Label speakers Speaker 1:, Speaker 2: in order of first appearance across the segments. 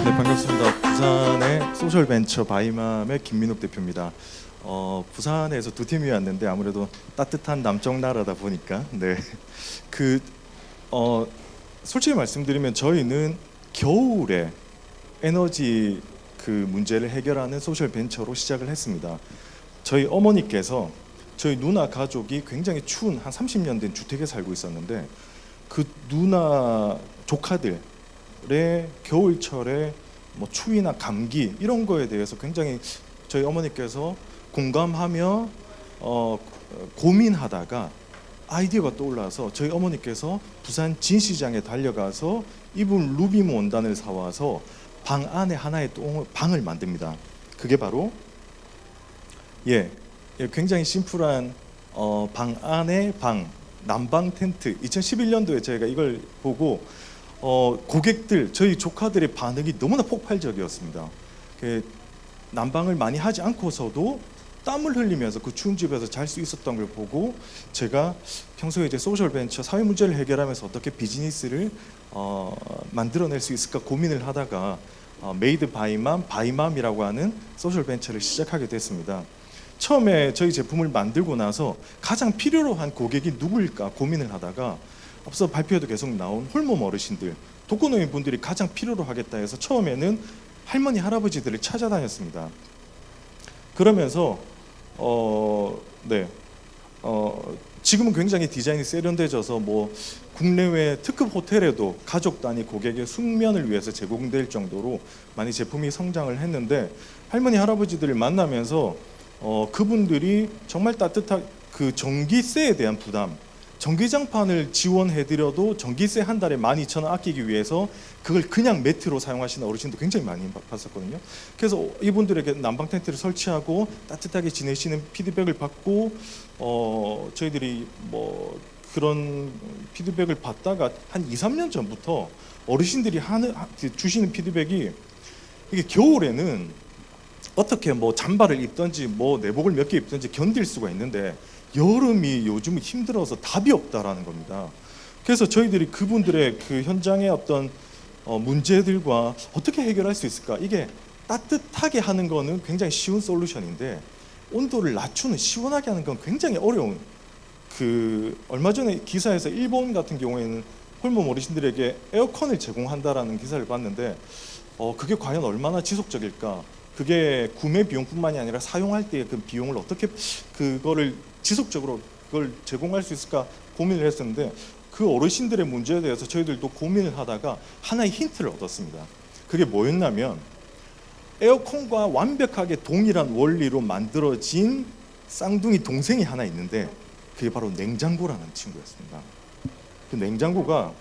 Speaker 1: 네, 반갑습니다. 부산의 소셜벤처 바이맘의 김민욱 대표입니다. 부산에서 두 팀이 왔는데 아무래도 따뜻한 남쪽 나라다 보니까 그 솔직히 말씀드리면 저희는 겨울에 에너지 그 문제를 해결하는 소셜벤처로 시작을 했습니다. 저희 어머니께서 저희 누나 가족이 굉장히 추운 한 30년 된 주택에 살고 있었는데 그 누나 조카들의 겨울철에 뭐 추위나 감기 이런 거에 대해서 굉장히 저희 어머니께서 공감하며 고민하다가 아이디어가 떠올라서 저희 어머니께서 부산 진시장에 달려가서 이불 루비모 원단을 사와서 방 안에 하나의 방을 만듭니다. 그게 바로 굉장히 심플한 방 안에 방 난방 텐트. 2011년도에 저희가 이걸 보고 고객들, 저희 조카들의 반응이 너무나 폭발적이었습니다. 난방을 많이 하지 않고서도 땀을 흘리면서 그 추운 집에서 잘 수 있었던 걸 보고 제가 평소에 이제 소셜벤처 사회 문제를 해결하면서 어떻게 비즈니스를 만들어낼 수 있을까 고민을 하다가 메이드 바이맘, 바이맘이라고 하는 소셜벤처를 시작하게 됐습니다. 처음에 저희 제품을 만들고 나서 가장 필요로 한 고객이 누구일까 고민을 하다가 앞서 발표에도 계속 나온 홀몸 어르신들, 독거노인 분들이 가장 필요로 하겠다 해서 처음에는 할머니, 할아버지들을 찾아다녔습니다. 그러면서 지금은 굉장히 디자인이 세련돼져서 뭐 국내외 특급 호텔에도 가족 단위 고객의 숙면을 위해서 제공될 정도로 많이 제품이 성장을 했는데 할머니, 할아버지들을 만나면서 그분들이 정말 따뜻한 그 전기세에 대한 부담, 전기장판을 지원해드려도 전기세 한 달에 12,000원 아끼기 위해서 그걸 그냥 매트로 사용하시는 어르신도 굉장히 많이 봤었거든요. 그래서 이분들에게 난방 텐트를 설치하고 따뜻하게 지내시는 피드백을 받고 저희들이 뭐 그런 피드백을 받다가 한 2, 3년 전부터 어르신들이 주시는 피드백이 이게 겨울에는 어떻게 뭐 잠바를 입든지 뭐 내복을 몇 개 입든지 견딜 수가 있는데 여름이 요즘 힘들어서 답이 없다라는 겁니다. 그래서 저희들이 그분들의 그 현장의 어떤 문제들과 어떻게 해결할 수 있을까? 이게 따뜻하게 하는 거는 굉장히 쉬운 솔루션인데 온도를 낮추는, 시원하게 하는 건 굉장히 어려운. 얼마 전에 기사에서 일본 같은 경우에는 홀몸 어르신들에게 에어컨을 제공한다라는 기사를 봤는데 그게 과연 얼마나 지속적일까? 그게 구매 비용뿐만이 아니라 사용할 때의 그 비용을 어떻게 그거를 지속적으로 그걸 제공할 수 있을까 고민을 했었는데 그 어르신들의 문제에 대해서 저희들도 고민을 하다가 하나의 힌트를 얻었습니다. 그게 뭐였냐면 에어컨과 완벽하게 동일한 원리로 만들어진 쌍둥이 동생이 하나 있는데 그게 바로 냉장고라는 친구였습니다. 그 냉장고가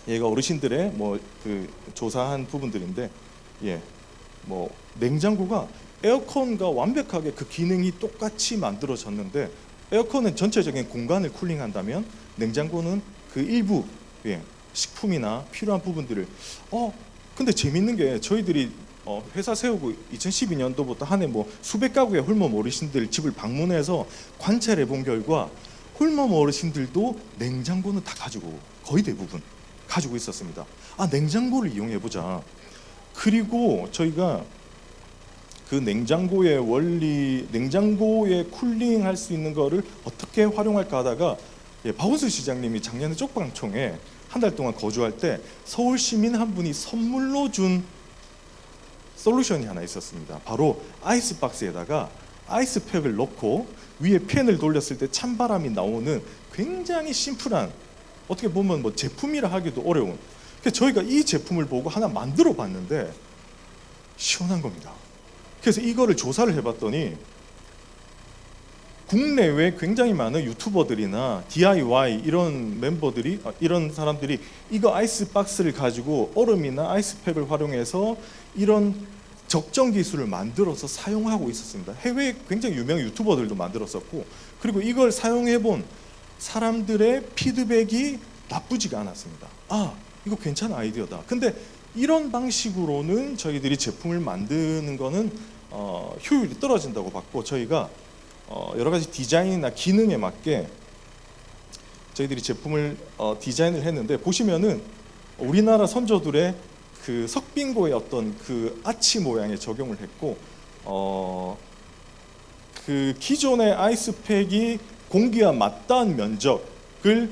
Speaker 1: 얘가 어르신들의 뭐 그 조사한 부분들인데 뭐 냉장고가 에어컨과 완벽하게 그 기능이 똑같이 만들어졌는데 에어컨은 전체적인 공간을 쿨링한다면 냉장고는 그 일부 식품이나 필요한 부분들을 근데 재밌는 게 저희들이 회사 세우고 2012년도부터 한 해 뭐 수백 가구의 홀몸 어르신들 집을 방문해서 관찰해 본 결과 홀몸 어르신들도 냉장고는 다 가지고 거의 대부분 가지고 있었습니다. 냉장고를 이용해 보자. 그리고 저희가 그 냉장고의 원리, 냉장고에 쿨링할 수 있는 거를 어떻게 활용할까 하다가 박원순 시장님이 작년에 쪽방촌에 한 달 동안 거주할 때 서울 시민 한 분이 선물로 준 솔루션이 하나 있었습니다. 바로 아이스박스에다가 아이스팩을 넣고 위에 팬을 돌렸을 때 찬바람이 나오는 굉장히 심플한, 어떻게 보면 뭐 제품이라 하기도 어려운, 그래서 저희가 이 제품을 보고 하나 만들어 봤는데 시원한 겁니다. 그래서 이거를 조사를 해봤더니 국내외 굉장히 많은 유튜버들이나 DIY 이런 멤버들이, 이런 사람들이 이거 아이스박스를 가지고 얼음이나 아이스팩을 활용해서 이런 적정 기술을 만들어서 사용하고 있었습니다. 해외에 굉장히 유명한 유튜버들도 만들었었고, 그리고 이걸 사용해본 사람들의 피드백이 나쁘지가 않았습니다. 이거 괜찮은 아이디어다. 근데 이런 방식으로는 저희들이 제품을 만드는 거는 효율이 떨어진다고 봤고, 저희가 여러 가지 디자인이나 기능에 맞게 저희들이 제품을 디자인을 했는데, 보시면은 우리나라 선조들의 그 석빙고의 어떤 그 아치 모양에 적용을 했고 그 기존의 아이스팩이 공기와 맞닿은 면적을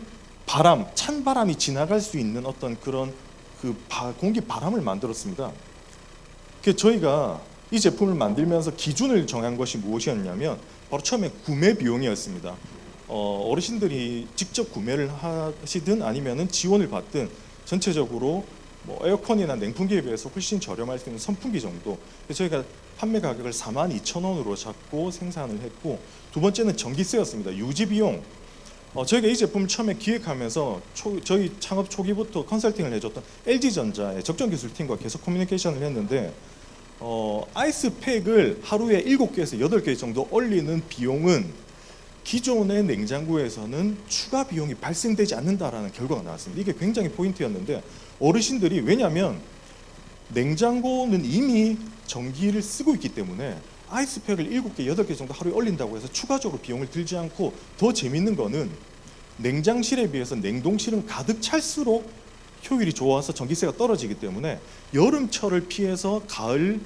Speaker 1: 찬 바람이 지나갈 수 있는 어떤 그런 그 공기 바람을 만들었습니다. 그 저희가 이 제품을 만들면서 기준을 정한 것이 무엇이었냐면 바로 처음에 구매 비용이었습니다. 어르신들이 직접 구매를 하시든 아니면은 지원을 받든 전체적으로 뭐 에어컨이나 냉풍기에 비해서 훨씬 저렴할 수 있는 선풍기 정도. 저희가 판매 가격을 42,000원으로 잡고 생산을 했고, 두 번째는 전기세였습니다. 유지 비용. 저희가 이 제품을 처음에 기획하면서 저희 창업 초기부터 컨설팅을 해줬던 LG전자의 적정기술팀과 계속 커뮤니케이션을 했는데 아이스팩을 하루에 7개에서 8개 정도 얼리는 비용은 기존의 냉장고에서는 추가 비용이 발생되지 않는다라는 결과가 나왔습니다. 이게 굉장히 포인트였는데 어르신들이, 왜냐하면 냉장고는 이미 전기를 쓰고 있기 때문에 아이스팩을 7개, 8개 정도 하루에 얼린다고 해서 추가적으로 비용을 들지 않고, 더 재밌는 거는 냉장실에 비해서 냉동실은 가득 찰수록 효율이 좋아서 전기세가 떨어지기 때문에 여름철을 피해서 가을,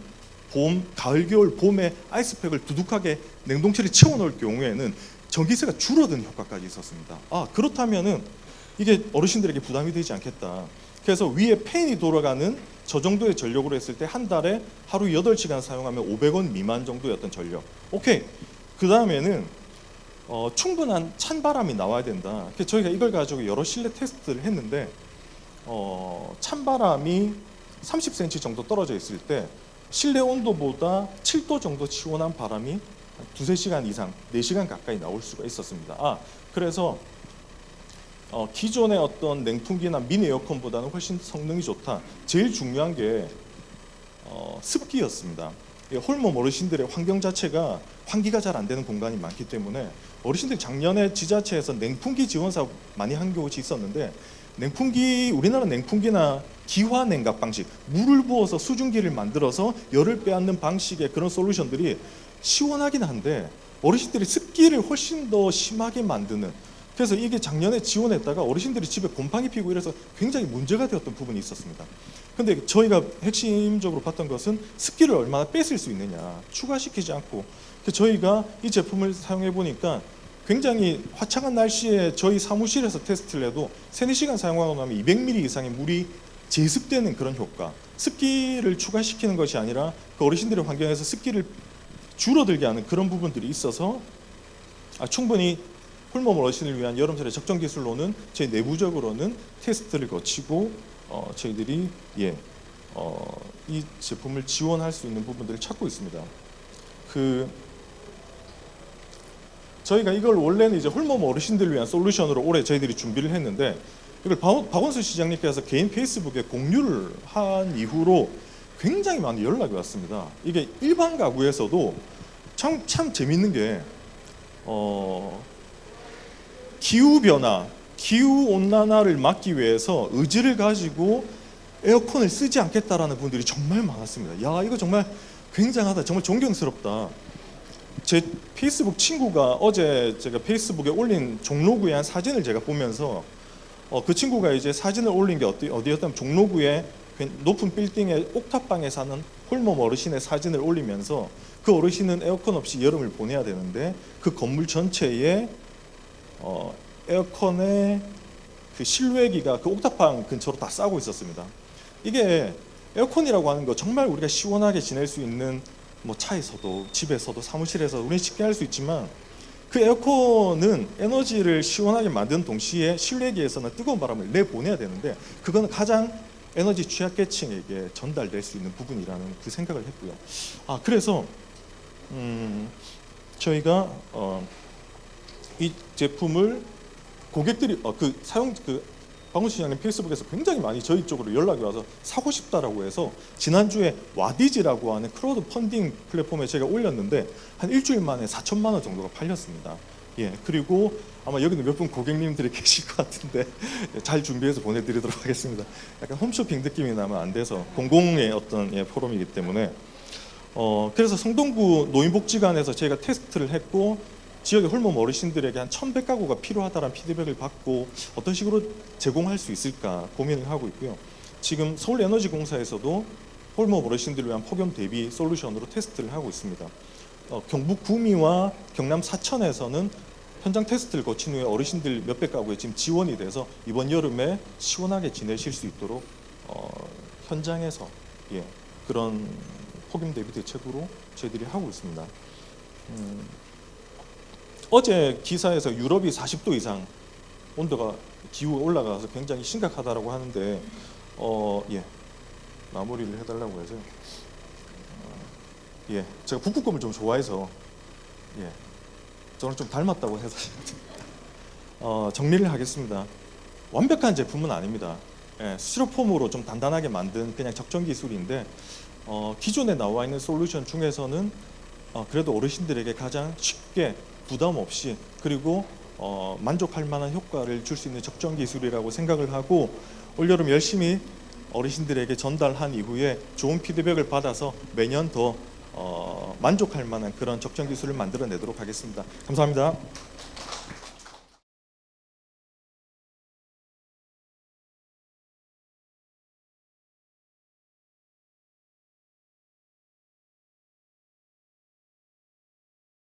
Speaker 1: 겨울, 봄에 아이스팩을 두둑하게 냉동실에 채워놓을 경우에는 전기세가 줄어드는 효과까지 있었습니다. 그렇다면은 이게 어르신들에게 부담이 되지 않겠다. 그래서 위에 팬이 돌아가는 저 정도의 전력으로 했을 때 한 달에 하루 8시간 사용하면 500원 미만 정도였던 전력. 오케이. 그 다음에는 충분한 찬바람이 나와야 된다. 그래서 저희가 이걸 가지고 여러 실내 테스트를 했는데 찬바람이 30cm 정도 떨어져 있을 때 실내 온도보다 7도 정도 시원한 바람이 2-3시간 이상, 4시간 가까이 나올 수가 있었습니다. 그래서 기존의 어떤 냉풍기나 미니 에어컨보다는 훨씬 성능이 좋다. 제일 중요한 게 습기였습니다. 홀몸 어르신들의 환경 자체가 환기가 잘 안 되는 공간이 많기 때문에 어르신들 작년에 지자체에서 냉풍기 지원 사업 많이 한 곳이 있었는데, 우리나라 냉풍기나 기화 냉각 방식, 물을 부어서 수증기를 만들어서 열을 빼앗는 방식의 그런 솔루션들이 시원하긴 한데 어르신들이 습기를 훨씬 더 심하게 만드는, 그래서 이게 작년에 지원했다가 어르신들이 집에 곰팡이 피고 이래서 굉장히 문제가 되었던 부분이 있었습니다. 근데 저희가 핵심적으로 봤던 것은 습기를 얼마나 뺏을 수 있느냐, 추가시키지 않고. 그래서 저희가 이 제품을 사용해 보니까 굉장히 화창한 날씨에 저희 사무실에서 테스트를 해도 3-4시간 사용하고 나면 200ml 이상의 물이 제습되는 그런 효과. 습기를 추가시키는 것이 아니라 그 어르신들의 환경에서 습기를 줄어들게 하는 그런 부분들이 있어서 충분히 홀몸 어르신을 위한 여름철의 적정 기술로는 저희 내부적으로는 테스트를 거치고 저희들이 이 제품을 지원할 수 있는 부분들을 찾고 있습니다. 저희가 이걸 원래는 이제 홀몸 어르신들을 위한 솔루션으로 올해 저희들이 준비를 했는데, 이걸 박원순 시장님께서 개인 페이스북에 공유를 한 이후로 굉장히 많은 연락이 왔습니다. 이게 일반 가구에서도 참 재밌는 게 기후변화, 기후온난화를 막기 위해서 의지를 가지고 에어컨을 쓰지 않겠다라는 분들이 정말 많았습니다. 야, 이거 정말 굉장하다, 정말 존경스럽다. 제 페이스북 친구가 어제 제가 페이스북에 올린 종로구의 한 사진을 제가 보면서 그 친구가 이제 사진을 올린 게 어디였다면 종로구의 높은 빌딩의 옥탑방에 사는 홀몸 어르신의 사진을 올리면서, 그 어르신은 에어컨 없이 여름을 보내야 되는데 그 건물 전체에 에어컨의 그 실외기가 그 옥탑방 근처로 다 싸고 있었습니다. 이게 에어컨이라고 하는 거 정말 우리가 시원하게 지낼 수 있는, 뭐 차에서도 집에서도 사무실에서 우리는 쉽게 할 수 있지만, 그 에어컨은 에너지를 시원하게 만드는 동시에 실외기에서는 뜨거운 바람을 내보내야 되는데 그거는 가장 에너지 취약계층에게 전달될 수 있는 부분이라는 그 생각을 했고요. 그래서 저희가 이 제품을 고객들이 박원순 시장님 페이스북에서 굉장히 많이 저희 쪽으로 연락이 와서 사고 싶다라고 해서 지난주에 와디즈라고 하는 크라우드 펀딩 플랫폼에 제가 올렸는데 한 일주일 만에 4천만 원 정도가 팔렸습니다. 그리고 아마 여기는 몇 분 고객님들이 계실 것 같은데 잘 준비해서 보내드리도록 하겠습니다. 약간 홈쇼핑 느낌이 나면 안 돼서 공공의 어떤 포럼이기 때문에 그래서 성동구 노인복지관에서 저희가 테스트를 했고, 지역의 홀몸 어르신들에게 한 1,100가구가 필요하다는 피드백을 받고 어떤 식으로 제공할 수 있을까 고민을 하고 있고요. 지금 서울에너지공사에서도 홀몸 어르신들을 위한 폭염 대비 솔루션으로 테스트를 하고 있습니다. 경북 구미와 경남 사천에서는 현장 테스트를 거친 후에 어르신들 몇백 가구에 지금 지원이 돼서 이번 여름에 시원하게 지내실 수 있도록 현장에서 그런 폭염 대비 대책으로 저희들이 하고 있습니다. 어제 기사에서 유럽이 40도 이상 온도가 기후가 올라가서 굉장히 심각하다라고 하는데 마무리를 해달라고 해서 제가 북극곰을 좀 좋아해서 저는 좀 닮았다고 해서 정리를 하겠습니다. 완벽한 제품은 아닙니다. 스티로폼으로 좀 단단하게 만든 그냥 적정 기술인데 기존에 나와 있는 솔루션 중에서는 그래도 어르신들에게 가장 쉽게 부담 없이 그리고 만족할 만한 효과를 줄 수 있는 적정 기술이라고 생각을 하고 올여름 열심히 어르신들에게 전달한 이후에 좋은 피드백을 받아서 매년 더 만족할 만한 그런 적정 기술을 만들어내도록 하겠습니다. 감사합니다.